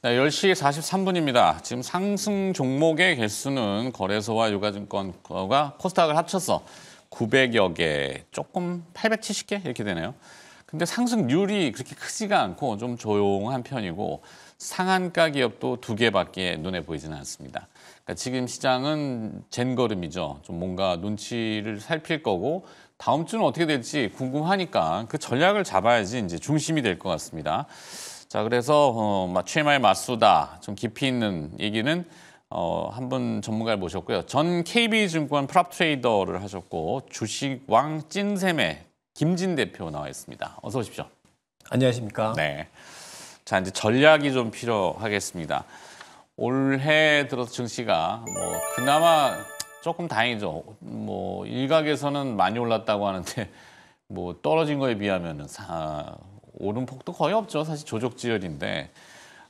네, 10시 43분입니다. 지금 상승 종목의 개수는 거래소와 유가증권가 코스닥을 합쳐서 900여 개, 조금 870개 이렇게 되네요. 근데 상승률이 그렇게 크지가 않고 좀 조용한 편이고 상한가 기업도 2개밖에 눈에 보이지는 않습니다. 그러니까 지금 시장은 젠걸음이죠. 좀 뭔가 눈치를 살필 거고 다음 주는 어떻게 될지 궁금하니까 그 전략을 잡아야지 이제 중심이 될 것 같습니다. 자, 그래서 최말 맞수다 좀 깊이 있는 얘기는 한 분 전문가를 모셨고요. 전 KB증권 프랍 트레이더를 하셨고 주식왕 찐샘의 김진 대표 나와 있습니다. 어서 오십시오. 안녕하십니까? 네. 자, 이제 전략이 좀 필요하겠습니다. 올해 들어서 증시가 그나마 조금 다행이죠. 일각에서는 많이 올랐다고 하는데 떨어진 거에 비하면은 오름폭도 거의 없죠. 사실 조족지열인데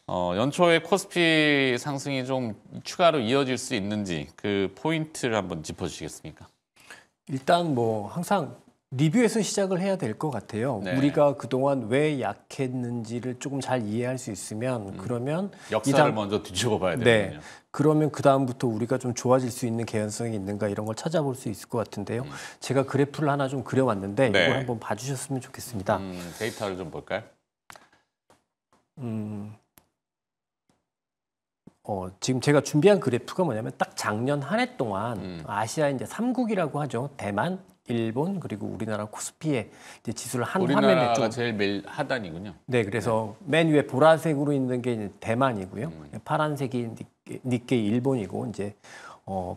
연초에 코스피 상승이 좀 추가로 이어질 수 있는지 그 포인트를 한번 짚어주시겠습니까? 일단 항상 리뷰에서 시작을 해야 될 것 같아요. 네. 우리가 그동안 왜 약했는지를 조금 잘 이해할 수 있으면 그러면 역사를 먼저 뒤집어 봐야 되거든요. 네. 그러면 그 다음부터 우리가 좀 좋아질 수 있는 개연성이 있는가 이런 걸 찾아볼 수 있을 것 같은데요. 제가 그래프를 하나 좀 그려왔는데 네. 이걸 한번 봐주셨으면 좋겠습니다. 데이터를 좀 볼까요? 지금 제가 준비한 그래프가 뭐냐면 딱 작년 한 해 동안 아시아 이제 3국이라고 하죠. 대만, 일본 그리고 우리나라 코스피의 이제 지수를 한 화면에 우리나라가 제일 매일 하단이군요. 네, 그래서 맨 위에 보라색으로 있는 게 이제 대만이고요. 파란색이 니케이 일본이고 이제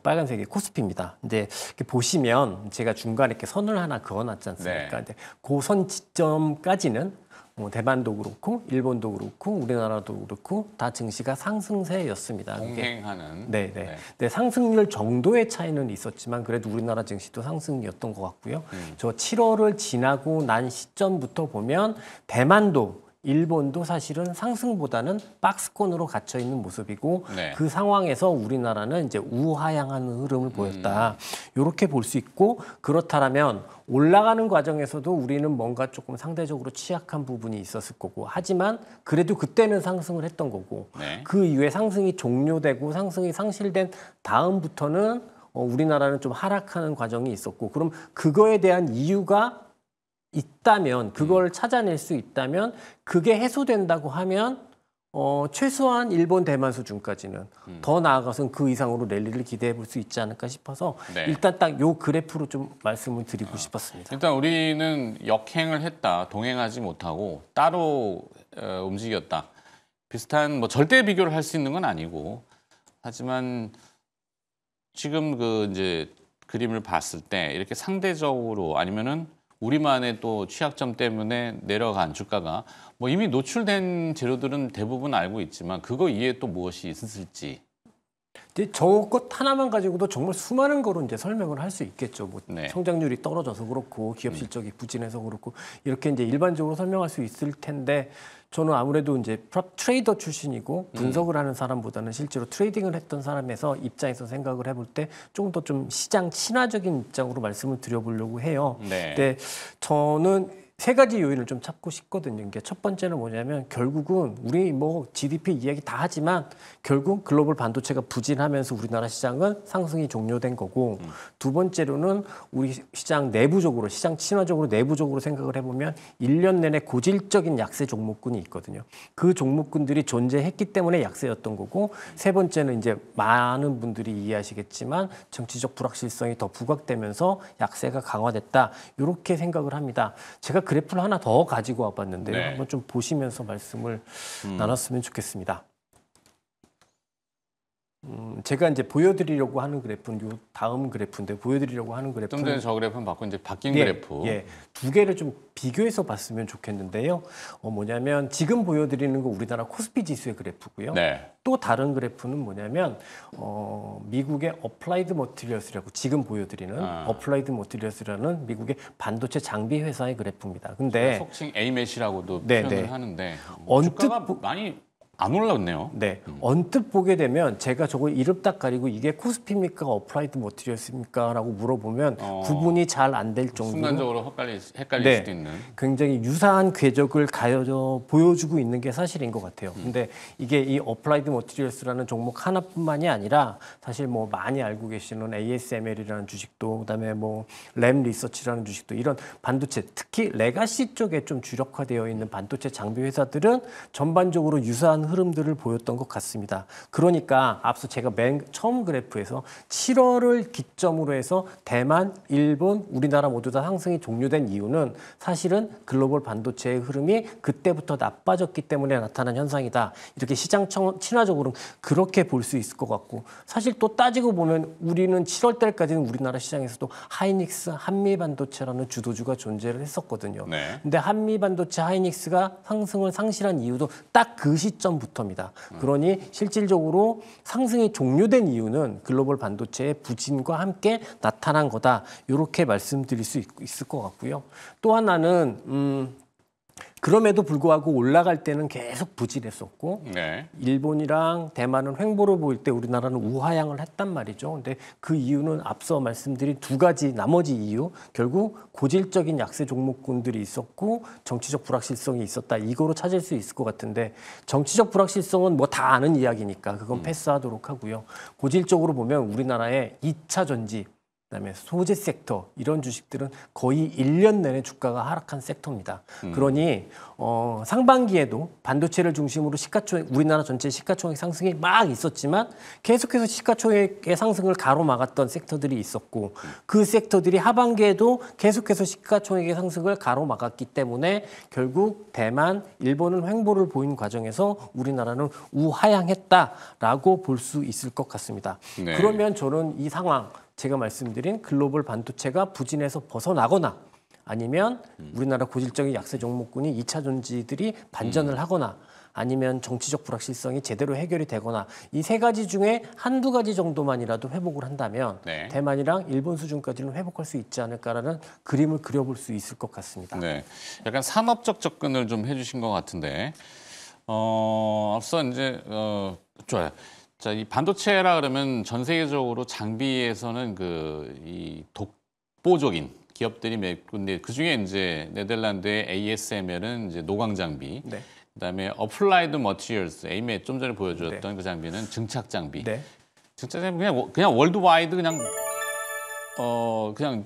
빨간색이 코스피입니다. 이제 이렇게 보시면 제가 중간에 이렇게 선을 하나 그어놨지 않습니까? 네. 그 선 지점까지는 대만도 그렇고 일본도 그렇고 우리나라도 그렇고 다 증시가 상승세였습니다. 동행하는. 네, 상승률 정도의 차이는 있었지만 그래도 우리나라 증시도 상승이었던 것 같고요. 저 7월을 지나고 난 시점부터 보면 대만도 일본도 사실은 상승보다는 박스권으로 갇혀 있는 모습이고 네. 그 상황에서 우리나라는 이제 우하향하는 흐름을 보였다. 이렇게 볼 수 있고 그렇다면 올라가는 과정에서도 우리는 뭔가 조금 상대적으로 취약한 부분이 있었을 거고 하지만 그래도 그때는 상승을 했던 거고 네. 그 이후에 상승이 종료되고 상승이 상실된 다음부터는 우리나라는 좀 하락하는 과정이 있었고 그럼 그거에 대한 이유가 있다면 그걸 찾아낼 수 있다면 그게 해소된다고 하면 최소한 일본 대만 수준까지는 더 나아가서는 그 이상으로 랠리를 기대해 볼 수 있지 않을까 싶어서 네. 일단 딱 요 그래프로 좀 말씀을 드리고 싶었습니다. 일단 우리는 역행을 했다. 동행하지 못하고 따로 움직였다. 비슷한 절대 비교를 할 수 있는 건 아니고 하지만 지금 이제 그림을 봤을 때 이렇게 상대적으로 아니면은 우리만의 또 취약점 때문에 내려간 주가가 이미 노출된 재료들은 대부분 알고 있지만 그거 이외에 또 무엇이 있을지. 저것 하나만 가지고도 정말 수많은 거로 이제 설명을 할 수 있겠죠. 네. 성장률이 떨어져서 그렇고 기업 실적이 부진해서 그렇고 이렇게 이제 일반적으로 설명할 수 있을 텐데 저는 아무래도 이제 프랍 트레이더 출신이고 분석을 하는 사람보다는 실제로 트레이딩을 했던 사람에서 입장에서 생각을 해볼 때 조금 더 좀 시장 친화적인 입장으로 말씀을 드려보려고 해요. 네. 근데 저는 세 가지 요인을 좀 찾고 싶거든요. 이게 첫 번째는 뭐냐면 결국은 우리 GDP 이야기 다 하지만 결국 글로벌 반도체가 부진하면서 우리나라 시장은 상승이 종료된 거고 두 번째로는 우리 시장 내부적으로 시장 친화적으로 내부적으로 생각을 해보면 1년 내내 고질적인 약세 종목군이 있거든요. 그 종목군들이 존재했기 때문에 약세였던 거고 세 번째는 이제 많은 분들이 이해하시겠지만 정치적 불확실성이 더 부각되면서 약세가 강화됐다. 이렇게 생각을 합니다. 제가 그래프를 하나 더 가지고 와봤는데요. 네. 한번 좀 보시면서 말씀을 나눴으면 좋겠습니다. 제가 이제 보여드리려고 하는 그래프는 요 다음 그래프인데 보여드리려고 하는 그래프는 좀 전에 저 그래프는 바꾼 이제 바뀐 그래프. 두 개를 좀 비교해서 봤으면 좋겠는데요. 뭐냐면 지금 보여드리는 거 우리나라 코스피 지수의 그래프고요. 네. 또 다른 그래프는 뭐냐면 미국의 어플라이드 머티리얼스라고 지금 보여드리는 어플라이드 머티리얼스라는 미국의 반도체 장비 회사의 그래프입니다. 근데 속칭 AMAT이라고도 네, 표현을 네. 하는데 언뜻 주가가 많이 안 올랐네요. 네, 언뜻 보게 되면 제가 저거 이름 딱 가리고 이게 코스피입니까, 어플라이드 머티리얼스입니까라고 물어보면 구분이 잘 안 될 정도로 순간적으로 헷갈릴 수도 있는. 굉장히 유사한 궤적을 보여주고 있는 게 사실인 것 같아요. 근데 이게 이 어플라이드 머티리얼스라는 종목 하나뿐만이 아니라 사실 뭐 많이 알고 계시는 ASML이라는 주식도, 그다음에 뭐 램 리서치라는 주식도, 이런 반도체, 특히 레가시 쪽에 좀 주력화되어 있는 반도체 장비 회사들은 전반적으로 유사한 흐름들을 보였던 것 같습니다. 그러니까 앞서 제가 맨 처음 그래프에서 7월을 기점으로 해서 대만, 일본, 우리나라 모두 다 상승이 종료된 이유는 사실은 글로벌 반도체의 흐름이 그때부터 나빠졌기 때문에 나타난 현상이다. 이렇게 시장 친화적으로는 그렇게 볼 수 있을 것 같고, 사실 또 따지고 보면 우리는 7월 달까지는 우리나라 시장에서도 하이닉스, 한미반도체라는 주도주가 존재를 했었거든요. 네. 근데 한미반도체 하이닉스가 상승을 상실한 이유도 딱 그 시점부터입니다. 그러니 실질적으로 상승이 종료된 이유는 글로벌 반도체의 부진과 함께 나타난 거다. 이렇게 말씀드릴 수 있을 것 같고요. 또 하나는 그럼에도 불구하고 올라갈 때는 계속 부진했었고, 네. 일본이랑 대만은 횡보를 보일 때 우리나라는 우하향을 했단 말이죠. 근데 그 이유는 앞서 말씀드린 두 가지 나머지 이유, 결국 고질적인 약세 종목군들이 있었고 정치적 불확실성이 있었다. 이거로 찾을 수 있을 것 같은데, 정치적 불확실성은 뭐 다 아는 이야기니까 그건 패스하도록 하고요. 고질적으로 보면 우리나라의 2차 전지, 그다음에 소재 섹터, 이런 주식들은 거의 1년 내내 주가가 하락한 섹터입니다. 그러니 상반기에도 반도체를 중심으로 시가총액, 우리나라 전체 시가총액 상승이 막 있었지만 계속해서 시가총액의 상승을 가로막았던 섹터들이 있었고, 그 섹터들이 하반기에도 계속해서 시가총액의 상승을 가로막았기 때문에 결국 대만, 일본은 횡보를 보인 과정에서 우리나라는 우하향했다라고 볼 수 있을 것 같습니다. 네. 그러면 저는 이 상황, 제가 말씀드린 글로벌 반도체가 부진에서 벗어나거나, 아니면 우리나라 고질적인 약세 종목군이 2차 전지들이 반전을 하거나, 아니면 정치적 불확실성이 제대로 해결이 되거나, 이 세 가지 중에 한두 가지 정도만이라도 회복을 한다면 네. 대만이랑 일본 수준까지는 회복할 수 있지 않을까라는 그림을 그려볼 수 있을 것 같습니다. 네. 약간 산업적 접근을 좀 해주신 것 같은데, 앞서 이제 좋아요. 자, 이 반도체라 그러면 전 세계적으로 장비에서는 이 독보적인 기업들이 몇 군데, 그 중에 이제 네덜란드의 ASML은 이제 노광 장비, 네. 그다음에 어플라이드 머티리얼스, 에이메 좀 전에 보여주었던 그 장비는 증착 장비. 네. 증착 장비 그냥 월드와이드 그냥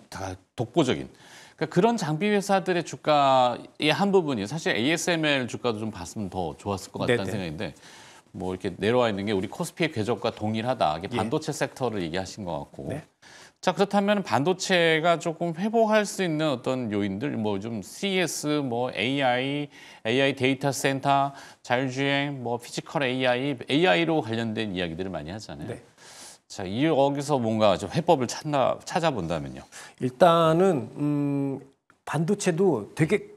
다 독보적인. 그러니까 그런 장비 회사들의 주가의 한 부분이, 사실 ASML 주가도 좀 봤으면 더 좋았을 것 같다는 네네. 생각인데, 뭐 이렇게 내려와 있는 게 우리 코스피의 궤적과 동일하다. 이게 반도체 섹터를 얘기하신 것 같고. 네. 자, 그렇다면 반도체가 조금 회복할 수 있는 어떤 요인들, 뭐 좀 CS, 뭐 AI 데이터 센터, 자율주행, 뭐 피지컬 AI로 관련된 이야기들을 많이 하잖아요. 네. 자, 여기서 뭔가 좀 해법을 찾아본다면요. 일단은 반도체도 되게,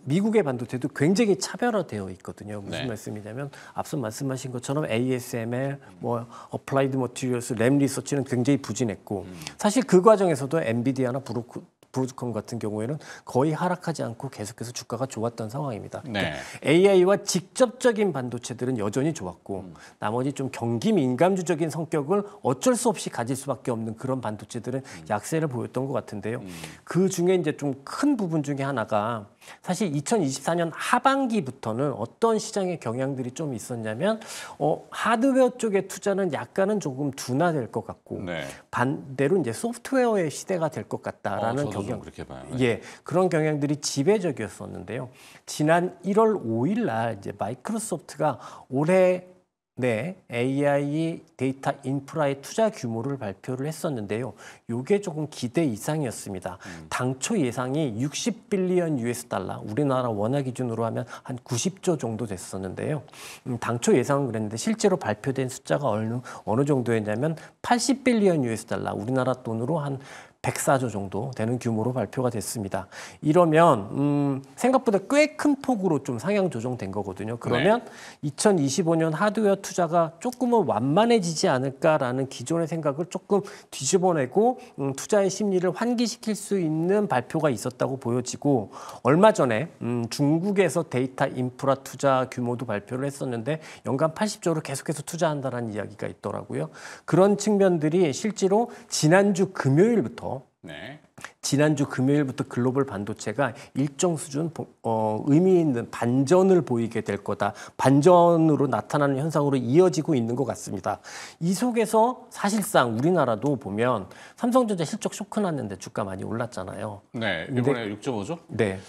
미국의 반도체도 굉장히 차별화되어 있거든요. 무슨 네. 말씀이냐면 앞서 말씀하신 것처럼 ASML, 뭐 어플라이드 머티리얼스, 램 리서치는 굉장히 부진했고, 사실 그 과정에서도 엔비디아나 브로드컴 같은 경우에는 거의 하락하지 않고 계속해서 주가가 좋았던 상황입니다. 네. 그러니까 AI와 직접적인 반도체들은 여전히 좋았고, 나머지 좀 경기 민감주적인 성격을 어쩔 수 없이 가질 수밖에 없는 그런 반도체들은 약세를 보였던 것 같은데요. 그 중에 이제 좀 큰 부분 중에 하나가, 사실 2024년 하반기부터는 어떤 시장의 경향들이 좀 있었냐면, 하드웨어 쪽의 투자는 약간은 조금 둔화될 것 같고, 네. 반대로 이제 소프트웨어의 시대가 될 것 같다라는 저도 좀 경향. 그렇게 봐요. 예, 그런 경향들이 지배적이었었는데요. 지난 1월 5일 날 이제 마이크로소프트가 올해 AI 데이터 인프라의 투자 규모를 발표를 했었는데요. 이게 조금 기대 이상이었습니다. 당초 예상이 60빌리언 US 달러, 우리나라 원화 기준으로 하면 한 90조 정도 됐었는데요. 당초 예상은 그랬는데 실제로 발표된 숫자가 어느 정도였냐면 80빌리언 US 달러, 우리나라 돈으로 한 104조 정도 되는 규모로 발표가 됐습니다. 이러면 생각보다 꽤 큰 폭으로 좀 상향 조정된 거거든요. 그러면 2025년 하드웨어 투자가 조금은 완만해지지 않을까라는 기존의 생각을 조금 뒤집어내고 투자의 심리를 환기시킬 수 있는 발표가 있었다고 보여지고, 얼마 전에 중국에서 데이터 인프라 투자 규모도 발표를 했었는데 연간 80조를 계속해서 투자한다는 이야기가 있더라고요. 그런 측면들이 실제로 지난주 금요일부터 글로벌 반도체가 일정 수준 의미 있는 반전을 보이게 될 거다. 반전으로 나타나는 현상으로 이어지고 있는 것 같습니다. 이 속에서 사실상 우리나라도 보면 삼성전자 실적 쇼크 났는데 주가 많이 올랐잖아요. 네, 이번에 6.5조? 네.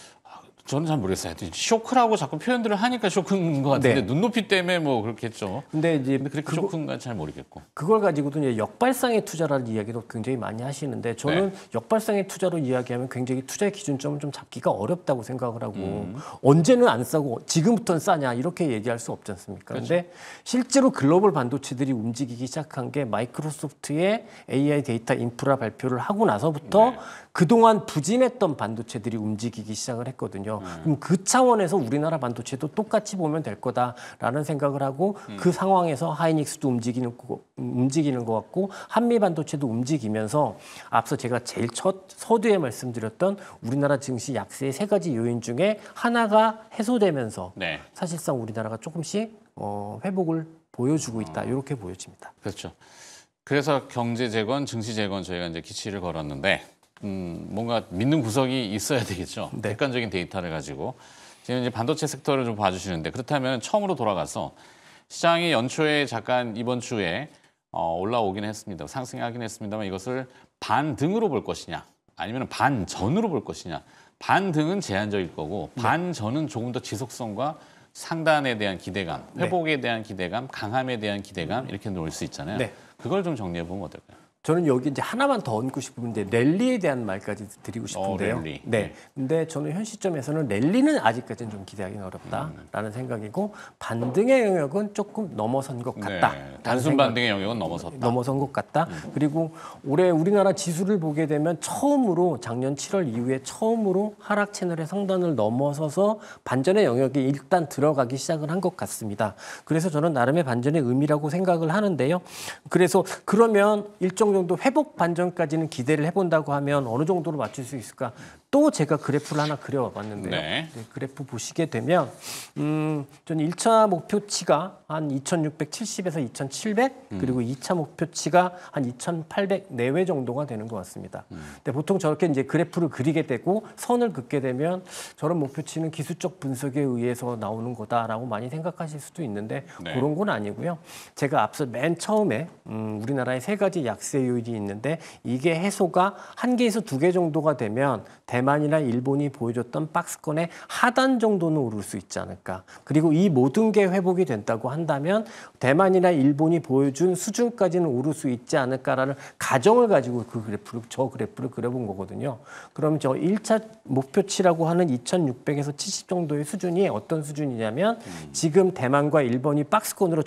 저는 잘 모르겠어요. 쇼크라고 자꾸 표현들을 하니까 쇼크인 것 같은데 눈높이 때문에 뭐 그렇겠죠. 근데 이제 그렇게 쇼크인가 잘 모르겠고. 그걸 가지고도 이제 역발상의 투자라는 이야기도 굉장히 많이 하시는데 저는 역발상의 투자로 이야기하면 굉장히 투자의 기준점을 좀 잡기가 어렵다고 생각을 하고 언제는 안 싸고 지금부터는 싸냐 이렇게 얘기할 수 없지 않습니까? 그런데 실제로 글로벌 반도체들이 움직이기 시작한 게 마이크로소프트의 AI 데이터 인프라 발표를 하고 나서부터 그동안 부진했던 반도체들이 움직이기 시작을 했거든요. 그럼 그 차원에서 우리나라 반도체도 똑같이 보면 될 거다라는 생각을 하고 그 상황에서 하이닉스도 움직이는 것 같고 한미 반도체도 움직이면서 앞서 제가 제일 첫 서두에 말씀드렸던 우리나라 증시 약세의 세 가지 요인 중에 하나가 해소되면서 사실상 우리나라가 조금씩 회복을 보여주고 있다. 이렇게 보여집니다. 그렇죠. 그래서 경제 재건, 증시 재건 저희가 이제 기치를 걸었는데 뭔가 믿는 구석이 있어야 되겠죠. 객관적인 데이터를 가지고. 지금 이제 반도체 섹터를 좀 봐주시는데 그렇다면 처음으로 돌아가서 시장이 연초에 잠깐 이번 주에 올라오긴 했습니다. 상승하긴 했습니다만 이것을 반등으로 볼 것이냐 아니면 반전으로 볼 것이냐. 반등은 제한적일 거고 반전은 조금 더 지속성과 상단에 대한 기대감, 회복에 대한 기대감, 강함에 대한 기대감 이렇게 놓을 수 있잖아요. 그걸 좀 정리해 보면 어떨까요? 저는 여기 이제 하나만 더 얹고 싶은데 랠리에 대한 말까지 드리고 싶은데요. 랠리. 근데 저는 현 시점에서는 랠리는 아직까지는 좀 기대하기는 어렵다라는 생각이고 반등의 영역은 조금 넘어선 것 같다. 단순 반등의 영역은 넘어선 것 같다. 그리고 올해 우리나라 지수를 보게 되면 처음으로 작년 7월 이후에 처음으로 하락 채널의 상단을 넘어서서 반전의 영역에 일단 들어가기 시작을 한 것 같습니다. 그래서 저는 나름의 반전의 의미라고 생각을 하는데요. 그래서 그러면 일정 정도 회복 반전까지는 기대를 해본다고 하면 어느 정도로 맞출 수 있을까? 또 제가 그래프를 하나 그려봤는데요. 그래프 보시게 되면 저는 1차 목표치가 한 2,670에서 2,700 그리고 2차 목표치가 한 2,800 내외 정도가 되는 것 같습니다. 근데 보통 저렇게 이제 그래프를 그리게 되고 선을 긋게 되면 저런 목표치는 기술적 분석에 의해서 나오는 거다라고 많이 생각하실 수도 있는데 그런 건 아니고요. 제가 앞서 맨 처음에 우리나라의 세 가지 약세 요인이 있는데 이게 해소가 1개에서 2개 정도가 되면 대만이나 일본이 보여줬던 박스권의 하단 정도는 오를 수 있지 않을까. 그리고 이 모든 게 회복이 된다고 한다면 대만이나 일본이 보여준 수준까지는 오를 수 있지 않을까라는 가정을 가지고 저 그래프를 그려본 거거든요. 그럼 저 1차 목표치라고 하는 2,600에서 70 정도의 수준이 어떤 수준이냐면 지금 대만과 일본이 박스권으로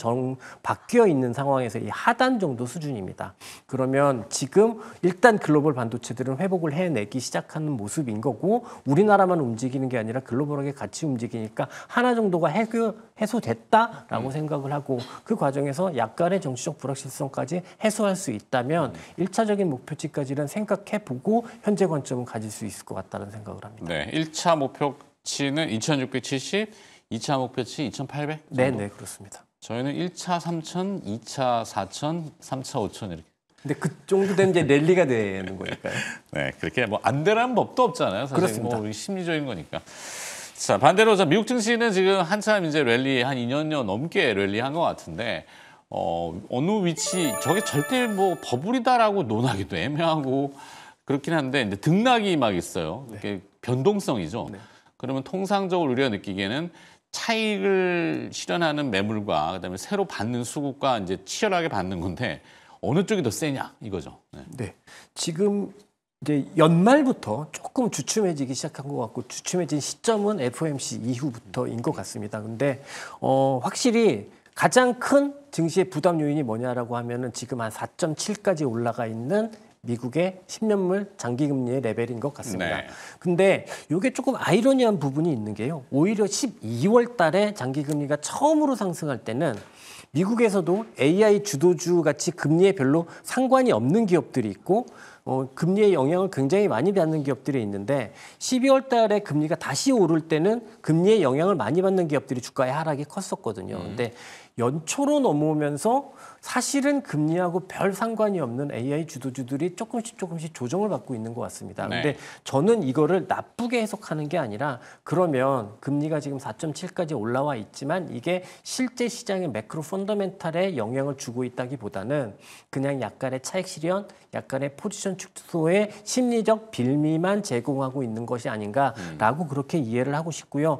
바뀌어 있는 상황에서 이 하단 정도 수준입니다. 그러면 지금 일단 글로벌 반도체들은 회복을 해내기 시작하는 모습인 거고 우리나라만 움직이는 게 아니라 글로벌하게 같이 움직이니까 하나 정도가 해소됐다라고 생각을 하고 그 과정에서 약간의 정치적 불확실성까지 해소할 수 있다면 1차적인 목표치까지는 생각해보고 현재 관점은 가질 수 있을 것 같다는 생각을 합니다. 1차 목표치는 2,670, 2차 목표치 2,800 정도? 네, 그렇습니다. 저희는 1차 3,000, 2차 4,000, 3차 5,000 이렇게. 근데 그 정도 되면 이제 랠리가 되는 거니까요. 그렇게 뭐 안 되라는 법도 없잖아요. 사실 그렇습니다. 뭐 심리적인 거니까. 자, 반대로 미국 증시는 지금 한참 이제 랠리 한 2년여 넘게 랠리한 것 같은데 어느 위치 저게 절대 뭐 버블이다라고 논하기도 애매하고 그렇긴 한데 이제 등락이 막 있어요. 이게 변동성이죠. 그러면 통상적으로 우리가 느끼기에는 차익을 실현하는 매물과 그다음에 새로 받는 수급과 이제 치열하게 받는 건데 어느 쪽이 더 세냐 이거죠. 지금 이제 연말부터 조금 주춤해지기 시작한 것 같고 주춤해진 시점은 FOMC 이후부터인 것 같습니다. 근데 확실히 가장 큰 증시의 부담 요인이 뭐냐라고 하면은 지금 한 4.7까지 올라가 있는 미국의 10년물 장기금리의 레벨인 것 같습니다. 네. 근데 이게 조금 아이러니한 부분이 있는 게요. 오히려 12월 달에 장기금리가 처음으로 상승할 때는 미국에서도 AI 주도주 같이 금리에 별로 상관이 없는 기업들이 있고 금리의 영향을 굉장히 많이 받는 기업들이 있는데 12월 달에 금리가 다시 오를 때는 금리의 영향을 많이 받는 기업들이 주가의 하락이 컸었거든요. 근데 연초로 넘어오면서 사실은 금리하고 별 상관이 없는 AI 주도주들이 조금씩 조정을 받고 있는 것 같습니다. 네. 근데 저는 이거를 나쁘게 해석하는 게 아니라 그러면 금리가 지금 4.7까지 올라와 있지만 이게 실제 시장의 매크로 펀더멘탈에 영향을 주고 있다기보다는 그냥 약간의 차익 실현, 약간의 포지션 축소의 심리적 빌미만 제공하고 있는 것이 아닌가라고 그렇게 이해를 하고 싶고요.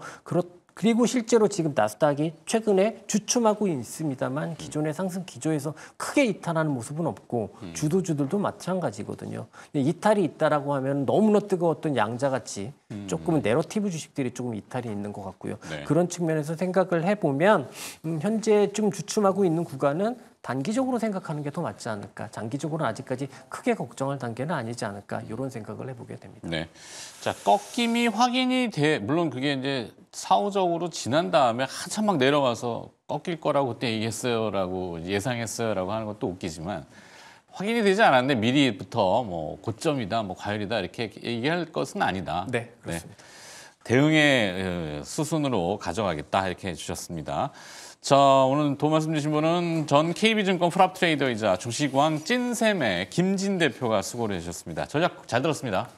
그리고 실제로 지금 나스닥이 최근에 주춤하고 있습니다만 기존의 상승 기조에서 크게 이탈하는 모습은 없고 주도주들도 마찬가지거든요. 근데 이탈이 있다라고 하면 너무나 뜨거웠던 양자같이 조금은 내러티브 주식들이 조금 이탈이 있는 것 같고요. 네. 그런 측면에서 생각을 해보면 현재 좀 주춤하고 있는 구간은 단기적으로 생각하는 게 더 맞지 않을까. 장기적으로는 아직까지 크게 걱정할 단계는 아니지 않을까. 이런 생각을 해보게 됩니다. 네. 자, 꺾임이 확인이 물론 그게 이제 사후적으로 지난 다음에 한참 막 내려가서 꺾일 거라고 그때 얘기했어요라고 예상했어요라고 하는 것도 웃기지만 확인이 되지 않았는데 미리부터 뭐 고점이다, 뭐 과열이다 이렇게 얘기할 것은 아니다. 네, 그렇습니다. 대응의 수순으로 가져가겠다 이렇게 해주셨습니다. 자, 오늘 도움 말씀 주신 분은 전 KB증권 프랍 트레이더이자 주식왕 찐샘의 김진 대표가 수고를 해주셨습니다. 전략 잘 들었습니다.